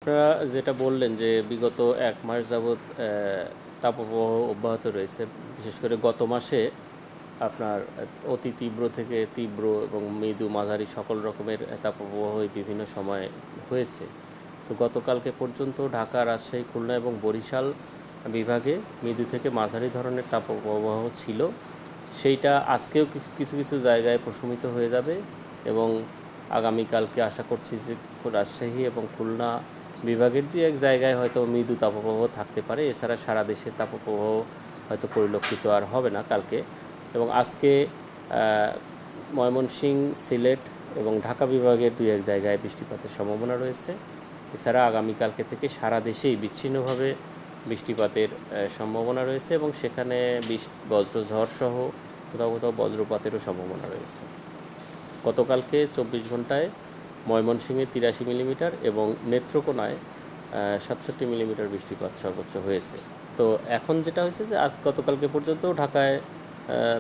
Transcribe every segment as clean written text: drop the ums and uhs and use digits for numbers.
আপনারা যেটা বললেন যে বিগত 1 মাস যাবৎ তাপপ্রবাহ অব্যাহত রয়েছে, বিশেষ করে গত মাসে আপনার অতি তীব্র থেকে তীব্র এবং মৃদু মাঝারি সকল রকমের তাপপ্রবাহই বিভিন্ন সময়ে হয়েছে। তো গতকালকে পর্যন্ত ঢাকা, রাজশাহী, খুলনা এবং বরিশাল বিভাগে মৃদু থেকে মাঝারি ধরনের তাপপ্রবাহ ছিল। সেইটা আজকেও কিছু কিছু জায়গায় প্রশমিত হয়ে যাবে এবং আগামীকালকে আশা করছি যে রাজশাহী এবং খুলনা বিভাগের দু এক জায়গায় হয়তো মৃদু তাপপ্রবাহ থাকতে পারে। এছাড়া সারা দেশে তাপপ্রবাহ হয়তো পরিলক্ষিত আর হবে না কালকে। এবং আজকে ময়মনসিংহ, সিলেট এবং ঢাকা বিভাগের দু এক জায়গায় বৃষ্টিপাতের সম্ভাবনা রয়েছে। এছাড়া আগামীকালকে থেকে সারা দেশেই বিচ্ছিন্নভাবে বৃষ্টিপাতের সম্ভাবনা রয়েছে এবং সেখানে বজ্রঝড় সহ কোথাও কোথাও বজ্রপাতেরও সম্ভাবনা রয়েছে। গতকালকে 24 ঘন্টায় ময়মনসিংহে 83 মিলিমিটার এবং নেত্রকোনায় 67 মিলিমিটার বৃষ্টিপাত সর্বোচ্চ হয়েছে। তো এখন যেটা হচ্ছে যে গতকালকে পর্যন্ত ঢাকায়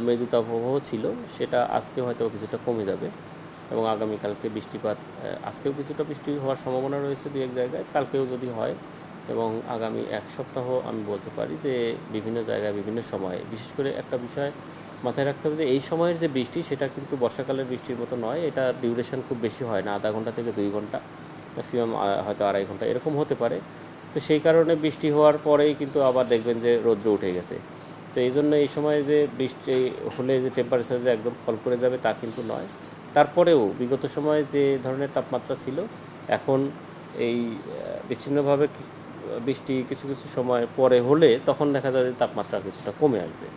মৃদু তাপপ্রবাহ ছিল, সেটা আজকে হয়তো কিছুটা কমে যাবে এবং আগামীকালকে বৃষ্টিপাত, আজকেও কিছুটা বৃষ্টি হওয়ার সম্ভাবনা রয়েছে দু এক জায়গায়, কালকেও যদি হয়। এবং আগামী এক সপ্তাহ আমি বলতে পারি যে বিভিন্ন জায়গায় বিভিন্ন সময়ে, বিশেষ করে একটা বিষয় মাথায় রাখতে হবে যে এই সময়ের যে বৃষ্টি সেটা কিন্তু বর্ষাকালের বৃষ্টির মতো নয়। এটা ডিউরেশন খুব বেশি হয় না, আধা ঘন্টা থেকে 2 ঘন্টা, ম্যাক্সিমাম হয়তো 2.5 ঘন্টা এরকম হতে পারে। তো সেই কারণে বৃষ্টি হওয়ার পরেই কিন্তু আবার দেখবেন যে রৌদ্র উঠে গেছে। তো এই জন্য এই সময়ে যে বৃষ্টি হলে যে টেম্পারেচার যে একদম ফল করে যাবে তা কিন্তু নয়। তারপরেও বিগত সময়ে যে ধরনের তাপমাত্রা ছিল, এখন এই বিচ্ছিন্নভাবে বৃষ্টি কিছু কিছু সময় পরে হলে তখন দেখা যায় যে তাপমাত্রা কিছুটা কমে আসবে।